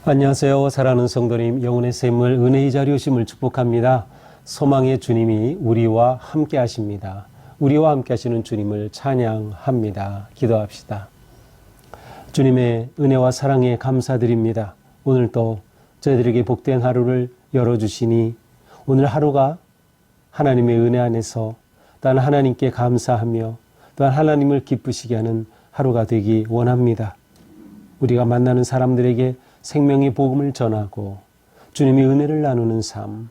안녕하세요. 사랑하는 성도님, 영혼의 샘을 은혜의 자리 오심을 축복합니다. 소망의 주님이 우리와 함께 하십니다. 우리와 함께 하시는 주님을 찬양합니다. 기도합시다. 주님의 은혜와 사랑에 감사드립니다. 오늘도 저희들에게 복된 하루를 열어주시니 오늘 하루가 하나님의 은혜 안에서 또한 하나님께 감사하며 또한 하나님을 기쁘시게 하는 하루가 되기 원합니다. 우리가 만나는 사람들에게 생명의 복음을 전하고 주님의 은혜를 나누는 삶,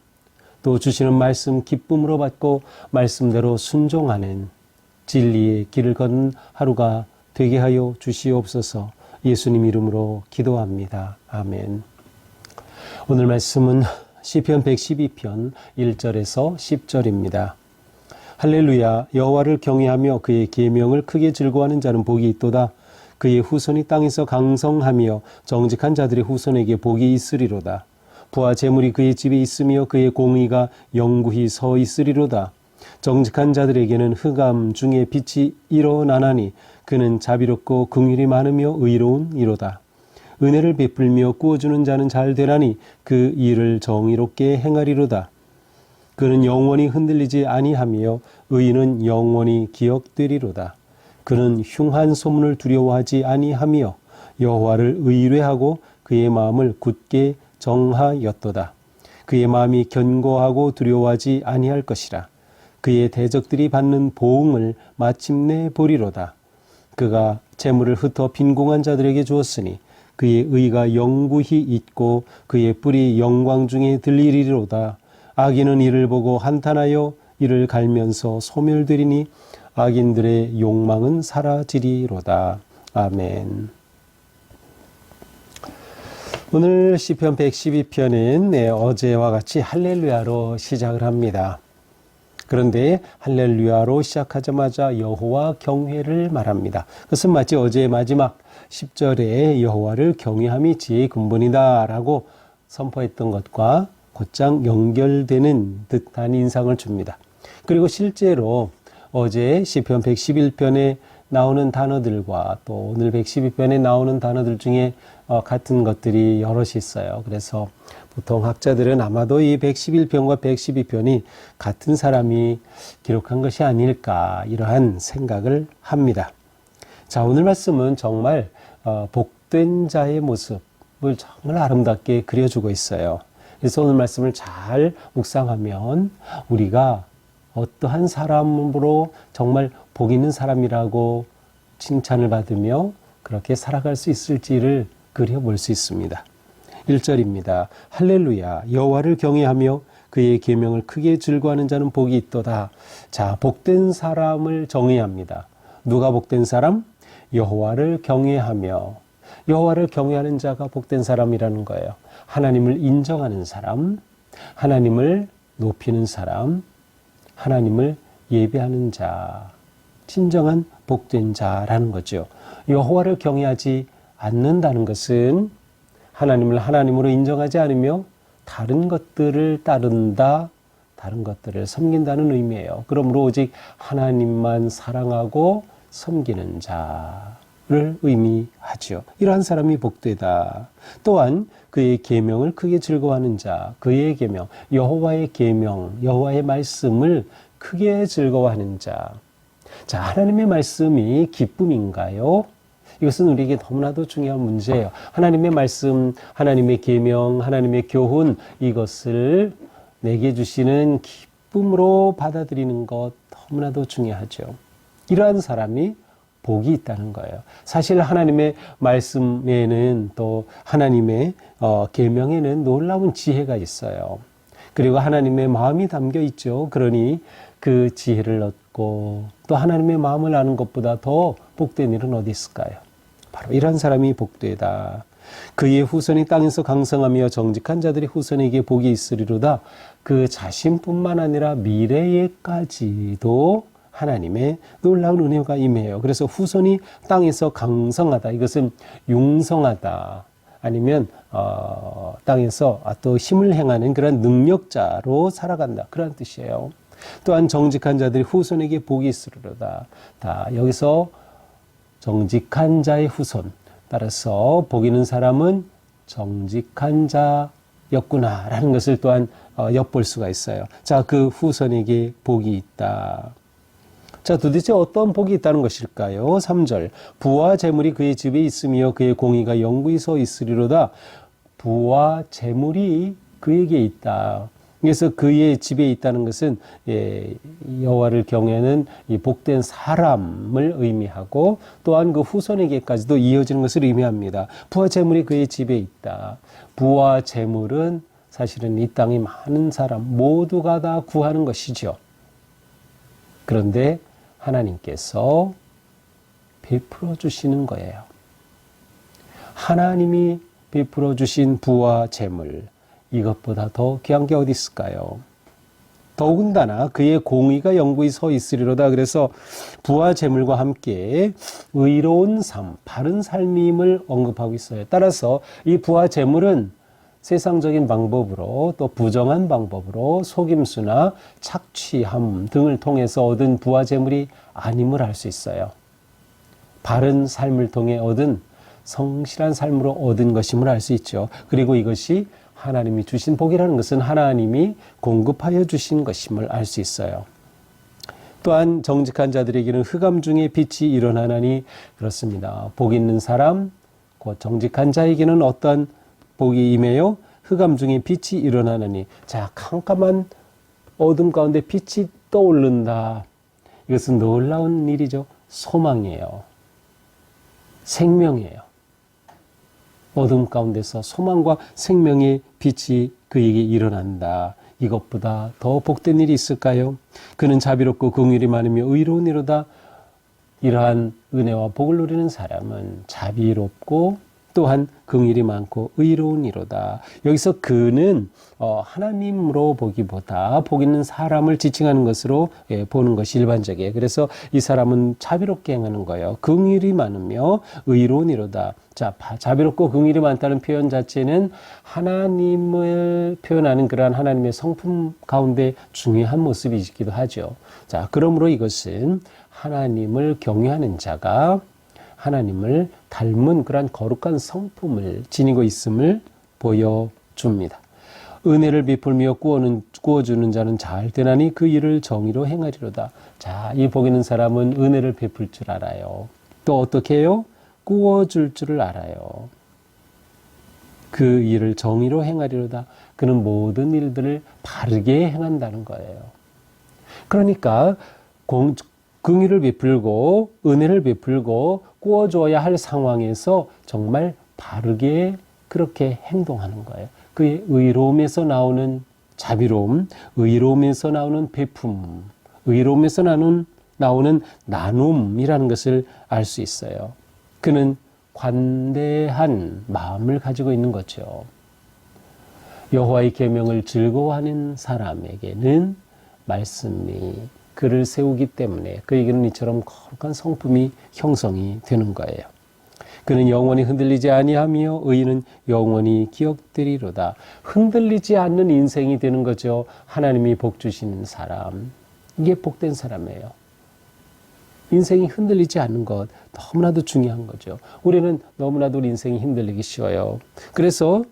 또 주시는 말씀 기쁨으로 받고 말씀대로 순종하는 진리의 길을 걷는 하루가 되게 하여 주시옵소서. 예수님 이름으로 기도합니다. 아멘. 오늘 말씀은 시편 112편 1절에서 10절입니다. 할렐루야, 여호와를 경외하며 그의 계명을 크게 즐거워하는 자는 복이 있도다. 그의 후손이 땅에서 강성하며 정직한 자들의 후손에게 복이 있으리로다. 부와 재물이 그의 집에 있으며 그의 공의가 영구히 서 있으리로다. 정직한 자들에게는 흑암 중에 빛이 일어나나니 그는 자비롭고 긍휼이 많으며 의로운 이로다. 은혜를 베풀며 구워주는 자는 잘 되나니 그 일을 정의롭게 행하리로다. 그는 영원히 흔들리지 아니하며 의인은 영원히 기억되리로다. 그는 흉한 소문을 두려워하지 아니하며 여호와를 의뢰하고 그의 마음을 굳게 정하였도다. 그의 마음이 견고하고 두려워하지 아니할 것이라. 그의 대적들이 받는 보응을 마침내 보리로다. 그가 재물을 흩어 빈궁한 자들에게 주었으니 그의 의가 영구히 있고 그의 뿔이 영광 중에 들리리로다. 악인은 이를 보고 한탄하여 이를 갈면서 소멸되리니 악인들의 욕망은 사라지리로다. 아멘. 오늘 시편 112편은 어제와 같이 할렐루야로 시작을 합니다. 그런데 할렐루야로 시작하자마자 여호와 경외를 말합니다. 그것은 마치 어제의 마지막 10절에 여호와를 경외함이 지혜의 근본이다 라고 선포했던 것과 곧장 연결되는 듯한 인상을 줍니다. 그리고 실제로 어제 시편 111편에 나오는 단어들과 또 오늘 112편에 나오는 단어들 중에 같은 것들이 여럿이 있어요. 그래서 보통 학자들은 아마도 이 111편과 112편이 같은 사람이 기록한 것이 아닐까 이러한 생각을 합니다. 자, 오늘 말씀은 정말 복된 자의 모습을 정말 아름답게 그려주고 있어요. 그래서 오늘 말씀을 잘 묵상하면 우리가 어떠한 사람으로 정말 복 있는 사람이라고 칭찬을 받으며 그렇게 살아갈 수 있을지를 그려볼 수 있습니다. 1절입니다. 할렐루야, 여호와를 경외하며 그의 계명을 크게 즐거워하는 자는 복이 있도다. 자, 복된 사람을 정의합니다. 누가 복된 사람? 여호와를 경외하며. 여호와를 경외하는 자가 복된 사람이라는 거예요. 하나님을 인정하는 사람, 하나님을 높이는 사람, 하나님을 예배하는 자, 진정한 복된 자라는 거죠. 여호와를 경외하지 않는다는 것은 하나님을 하나님으로 인정하지 않으며 다른 것들을 따른다, 다른 것들을 섬긴다는 의미예요. 그러므로 오직 하나님만 사랑하고 섬기는 자를 의미하죠. 이러한 사람이 복되다. 또한 그의 계명을 크게 즐거워하는 자, 그의 계명, 여호와의 계명, 여호와의 말씀을 크게 즐거워하는 자. 자, 하나님의 말씀이 기쁨인가요? 이것은 우리에게 너무나도 중요한 문제예요. 하나님의 말씀, 하나님의 계명, 하나님의 교훈, 이것을 내게 주시는 기쁨으로 받아들이는 것 너무나도 중요하죠. 이러한 사람이 복이 있다는 거예요. 사실 하나님의 말씀에는 또 하나님의 계명에는 놀라운 지혜가 있어요. 그리고 하나님의 마음이 담겨 있죠. 그러니 그 지혜를 얻고 또 하나님의 마음을 아는 것보다 더 복된 일은 어디 있을까요? 바로 이런 사람이 복되다. 그의 후손이 땅에서 강성하며 정직한 자들의 후손에게 복이 있으리로다. 그 자신뿐만 아니라 미래에까지도 하나님의 놀라운 은혜가 임해요. 그래서 후손이 땅에서 강성하다. 이것은 융성하다. 아니면 땅에서 또 힘을 행하는 그런 능력자로 살아간다. 그런 뜻이에요. 또한 정직한 자들이 후손에게 복이 있으리로다. 여기서 정직한 자의 후손. 따라서 복 있는 사람은 정직한 자였구나라는 것을 또한 엿볼 수가 있어요. 자, 그 후손에게 복이 있다. 자, 도대체 어떤 복이 있다는 것일까요? 3절. 부와 재물이 그의 집에 있으며 그의 공의가 영구히 서 있으리로다. 부와 재물이 그에게 있다. 그래서 그의 집에 있다는 것은 여호와를 경외하는 이 복된 사람을 의미하고 또한 그 후손에게까지도 이어지는 것을 의미합니다. 부와 재물이 그의 집에 있다. 부와 재물은 사실은 이 땅에 많은 사람 모두가 다 구하는 것이죠. 그런데 하나님께서 베풀어 주시는 거예요. 하나님이 베풀어 주신 부와 재물, 이것보다 더 귀한 게 어디 있을까요? 더군다나 그의 공의가 영구히 서 있으리로다. 그래서 부와 재물과 함께 의로운 삶, 바른 삶임을 언급하고 있어요. 따라서 이 부와 재물은 세상적인 방법으로 또 부정한 방법으로 속임수나 착취함 등을 통해서 얻은 부와 재물이 아님을 알 수 있어요. 바른 삶을 통해 얻은 성실한 삶으로 얻은 것임을 알 수 있죠. 그리고 이것이 하나님이 주신 복이라는 것은 하나님이 공급하여 주신 것임을 알 수 있어요. 또한 정직한 자들에게는 흑암 중에 빛이 일어나나니 그렇습니다. 복 있는 사람, 곧 정직한 자에게는 어떠한 복이 임해요? 흑암 중에 빛이 일어나나니. 자, 캄캄한 어둠 가운데 빛이 떠오른다. 이것은 놀라운 일이죠. 소망이에요. 생명이에요. 어둠 가운데서 소망과 생명의 빛이 그에게 일어난다. 이것보다 더 복된 일이 있을까요? 그는 자비롭고 긍휼이 많으며 의로운 이로다. 이러한 은혜와 복을 누리는 사람은 자비롭고 또한 긍휼이 많고 의로운 이로다. 여기서 그는 하나님으로 보기보다 복 있는 사람을 지칭하는 것으로 보는 것이 일반적이에요. 그래서 이 사람은 자비롭게 행하는 거예요. 긍휼이 많으며 의로운 이로다. 자, 자비롭고 긍휼이 많다는 표현 자체는 하나님을 표현하는 그러한 하나님의 성품 가운데 중요한 모습이기도 하죠. 자, 그러므로 이것은 하나님을 경외하는 자가 하나님을 닮은 그러한 거룩한 성품을 지니고 있음을 보여줍니다. 은혜를 베풀며 구워주는 자는 잘 되나니 그 일을 정의로 행하리로다. 자, 이 복 있는 사람은 은혜를 베풀 줄 알아요. 또 어떻게 해요? 구워줄 줄을 알아요. 그 일을 정의로 행하리로다. 그는 모든 일들을 바르게 행한다는 거예요. 그러니까 긍휼을 베풀고 은혜를 베풀고 구워줘야 할 상황에서 정말 바르게 그렇게 행동하는 거예요. 그의 의로움에서 나오는 자비로움, 의로움에서 나오는 베품, 의로움에서 나오는 나눔이라는 것을 알 수 있어요. 그는 관대한 마음을 가지고 있는 거죠. 여호와의 계명을 즐거워하는 사람에게는 말씀이 그를 세우기 때문에 그에게는 이처럼 거룩한 성품이 형성이 되는 거예요. 그는 영원히 흔들리지 아니하며 의인은 영원히 기억되리로다. 흔들리지 않는 인생이 되는 거죠. 하나님이 복 주시는 사람. 이게 복된 사람이에요. 인생이 흔들리지 않는 것 너무나도 중요한 거죠. 우리는 너무나도 우리 인생이 흔들리기 쉬워요. 그래서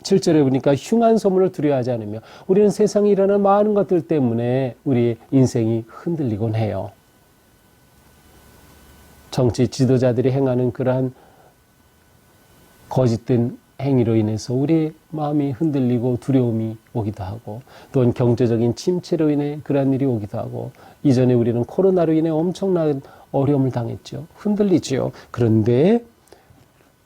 7절에 보니까 흉한 소문을 두려워하지 않으며 우리는 세상에 일어나는 많은 것들 때문에 우리의 인생이 흔들리곤 해요. 정치 지도자들이 행하는 그러한 거짓된 행위로 인해서 우리의 마음이 흔들리고 두려움이 오기도 하고 또는 경제적인 침체로 인해 그러한 일이 오기도 하고 이전에 우리는 코로나로 인해 엄청난 어려움을 당했죠. 흔들리죠. 그런데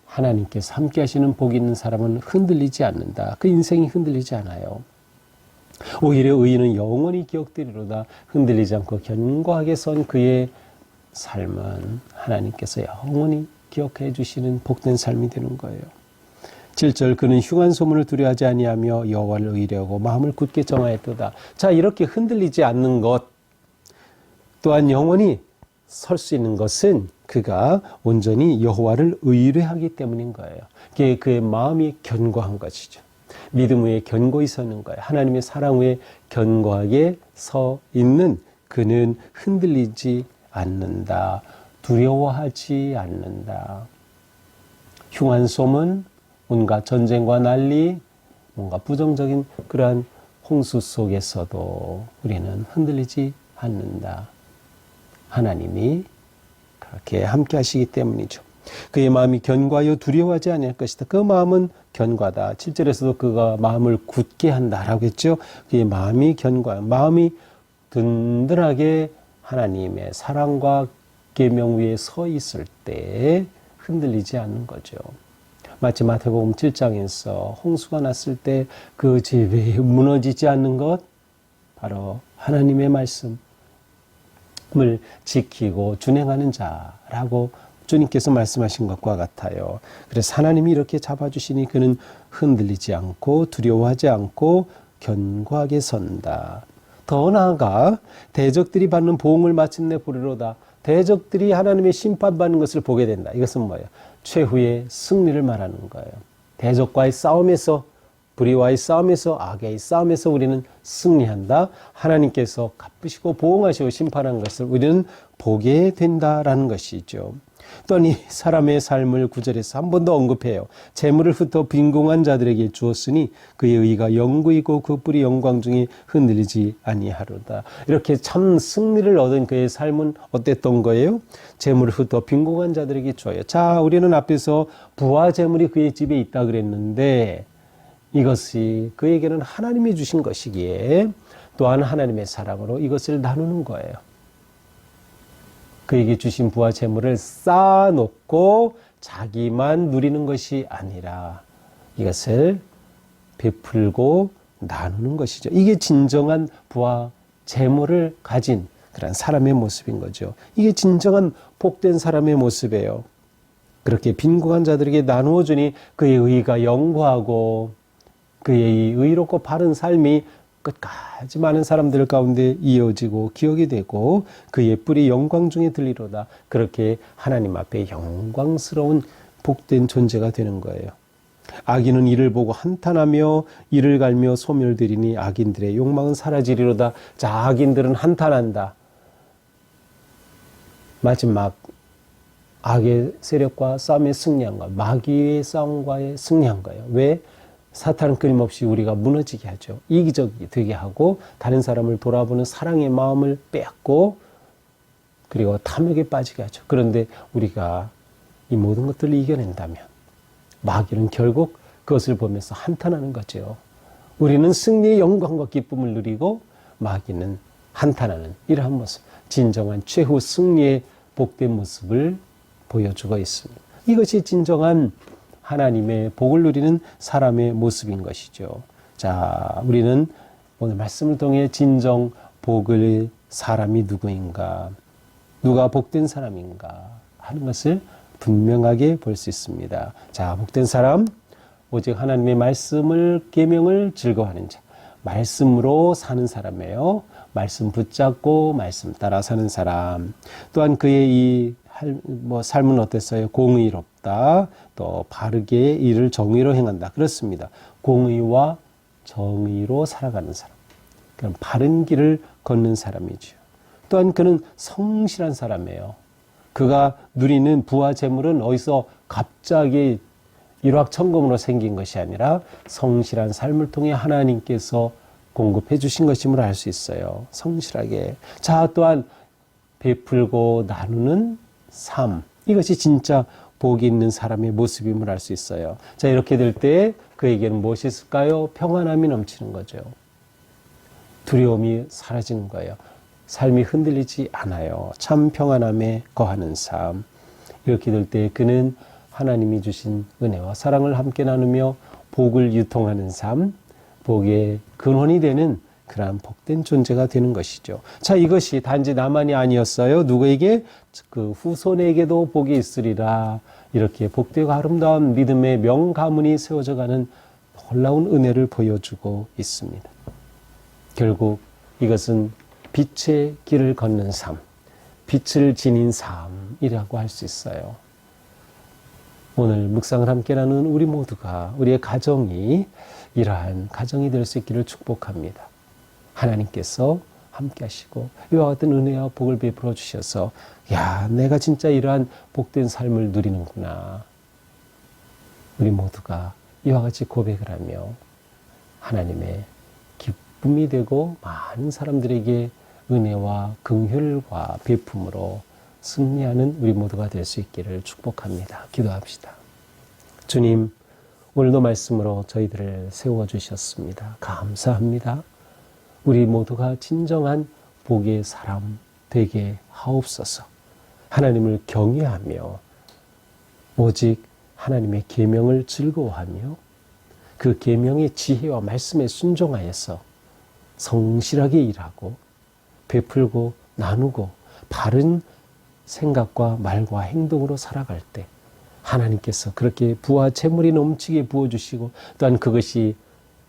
하나님께서 함께 하시는 복 있는 사람은 흔들리지 않는다. 그 인생이 흔들리지 않아요. 오히려 의인은 영원히 기억되리로다. 흔들리지 않고 견고하게 선 그의 삶은 하나님께서 영원히 기억해 주시는 복된 삶이 되는 거예요. 7절 그는 흉한 소문을 두려워하지 아니하며 여호와를 의뢰하고 마음을 굳게 정하였도다. 자, 이렇게 흔들리지 않는 것 또한 영원히 설 수 있는 것은 그가 온전히 여호와를 의뢰하기 때문인 거예요. 그의 마음이 견고한 것이죠. 믿음 위에 견고히 서는 거예요. 하나님의 사랑 위에 견고하게 서 있는 그는 흔들리지 않는다. 두려워하지 않는다. 흉한 소문, 온갖 전쟁과 난리, 뭔가 부정적인 그러한 홍수 속에서도 우리는 흔들리지 않는다. 하나님이 그렇게 함께 하시기 때문이죠. 그의 마음이 견고하여 두려워하지 아니할 것이다. 그 마음은 견고하다. 7절에서도 그가 마음을 굳게 한다라고 했죠. 그의 마음이 견고하여 마음이 든든하게 하나님의 사랑과 계명 위에 서 있을 때 흔들리지 않는 거죠. 마치 마태복음 7장에서 홍수가 났을 때 그 집이 무너지지 않는 것, 바로 하나님의 말씀을 지키고 준행하는 자라고 주님께서 말씀하신 것과 같아요. 그래서 하나님이 이렇게 잡아주시니 그는 흔들리지 않고 두려워하지 않고 견고하게 선다. 더 나아가 대적들이 받는 보응을 마침내 보리로다. 대적들이 하나님의 심판받는 것을 보게 된다. 이것은 뭐예요? 최후의 승리를 말하는 거예요. 대적과의 싸움에서, 불의와의 싸움에서, 악의 싸움에서 우리는 승리한다. 하나님께서 갚으시고 보응하시고 심판한 것을 우리는 보게 된다라는 것이죠. 또한 이 사람의 삶을 9절에서 한 번 더 언급해요. 재물을 흩어 빈궁한 자들에게 주었으니 그의 의가 영구이고 그 뿔이 영광 중에 흔들리지 아니하로다. 이렇게 참 승리를 얻은 그의 삶은 어땠던 거예요? 재물을 흩어 빈궁한 자들에게 줘요. 자, 우리는 앞에서 부와 재물이 그의 집에 있다 그랬는데 이것이 그에게는 하나님이 주신 것이기에 또한 하나님의 사랑으로 이것을 나누는 거예요. 그에게 주신 부와 재물을 쌓아놓고 자기만 누리는 것이 아니라 이것을 베풀고 나누는 것이죠. 이게 진정한 부와 재물을 가진 그런 사람의 모습인 거죠. 이게 진정한 복된 사람의 모습이에요. 그렇게 빈궁한 자들에게 나누어 주니 그의 의가 영구하고 그의 의롭고 바른 삶이 끝까지 많은 사람들 가운데 이어지고 기억이 되고 그의 뿔이 영광 중에 들리로다. 그렇게 하나님 앞에 영광스러운 복된 존재가 되는 거예요. 악인은 이를 보고 한탄하며 이를 갈며 소멸되리니 악인들의 욕망은 사라지리로다. 자, 악인들은 한탄한다. 마지막 악의 세력과 싸움에 승리한 것, 마귀의 싸움과의 승리한 거예요. 왜? 사탄은 끊임없이 우리가 무너지게 하죠. 이기적이 되게 하고 다른 사람을 돌아보는 사랑의 마음을 빼앗고 그리고 탐욕에 빠지게 하죠. 그런데 우리가 이 모든 것들을 이겨낸다면 마귀는 결국 그것을 보면서 한탄하는 거죠. 우리는 승리의 영광과 기쁨을 누리고 마귀는 한탄하는 이러한 모습, 진정한 최후 승리의 복된 모습을 보여주고 있습니다. 이것이 진정한 하나님의 복을 누리는 사람의 모습인 것이죠. 자, 우리는 오늘 말씀을 통해 진정 복을 사람이 누구인가, 누가 복된 사람인가 하는 것을 분명하게 볼 수 있습니다. 자, 복된 사람, 오직 하나님의 말씀을 계명을 즐거워하는 자, 말씀으로 사는 사람이에요. 말씀 붙잡고 말씀 따라 사는 사람. 또한 그의 이 삶은 어땠어요? 공의롭다. 또 바르게 일을 정의로 행한다. 그렇습니다. 공의와 정의로 살아가는 사람. 그럼 바른 길을 걷는 사람이죠. 또한 그는 성실한 사람이에요. 그가 누리는 부와 재물은 어디서 갑자기 일확천금으로 생긴 것이 아니라 성실한 삶을 통해 하나님께서 공급해 주신 것임을 알 수 있어요. 성실하게. 자, 또한 베풀고 나누는 삶. 이것이 진짜 복이 있는 사람의 모습임을 알 수 있어요. 자, 이렇게 될 때 그에게는 무엇이 있을까요? 평안함이 넘치는 거죠. 두려움이 사라지는 거예요. 삶이 흔들리지 않아요. 참 평안함에 거하는 삶. 이렇게 될 때 그는 하나님이 주신 은혜와 사랑을 함께 나누며 복을 유통하는 삶, 복의 근원이 되는 그러한 복된 존재가 되는 것이죠. 자, 이것이 단지 나만이 아니었어요. 누구에게? 그 후손에게도 복이 있으리라. 이렇게 복되고 아름다운 믿음의 명가문이 세워져가는 놀라운 은혜를 보여주고 있습니다. 결국 이것은 빛의 길을 걷는 삶, 빛을 지닌 삶이라고 할 수 있어요. 오늘 묵상을 함께 나누는 우리 모두가, 우리의 가정이 이러한 가정이 될 수 있기를 축복합니다. 하나님께서 함께 하시고 이와 같은 은혜와 복을 베풀어 주셔서 야, 내가 진짜 이러한 복된 삶을 누리는구나. 우리 모두가 이와 같이 고백을 하며 하나님의 기쁨이 되고 많은 사람들에게 은혜와 긍휼과 베품으로 승리하는 우리 모두가 될 수 있기를 축복합니다. 기도합시다. 주님, 오늘도 말씀으로 저희들을 세워주셨습니다. 감사합니다. 우리 모두가 진정한 복의 사람 되게 하옵소서. 하나님을 경외하며 오직 하나님의 계명을 즐거워하며 그 계명의 지혜와 말씀에 순종하여서 성실하게 일하고 베풀고 나누고 바른 생각과 말과 행동으로 살아갈 때 하나님께서 그렇게 부와 재물이 넘치게 부어주시고 또한 그것이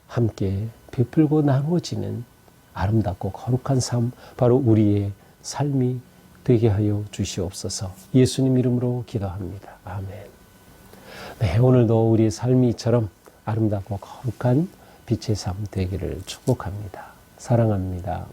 함께 베풀고 나누어지는 아름답고 거룩한 삶, 바로 우리의 삶이 되게 하여 주시옵소서. 예수님 이름으로 기도합니다. 아멘. 네, 오늘도 우리의 삶이 이처럼 아름답고 거룩한 빛의 삶 되기를 축복합니다. 사랑합니다.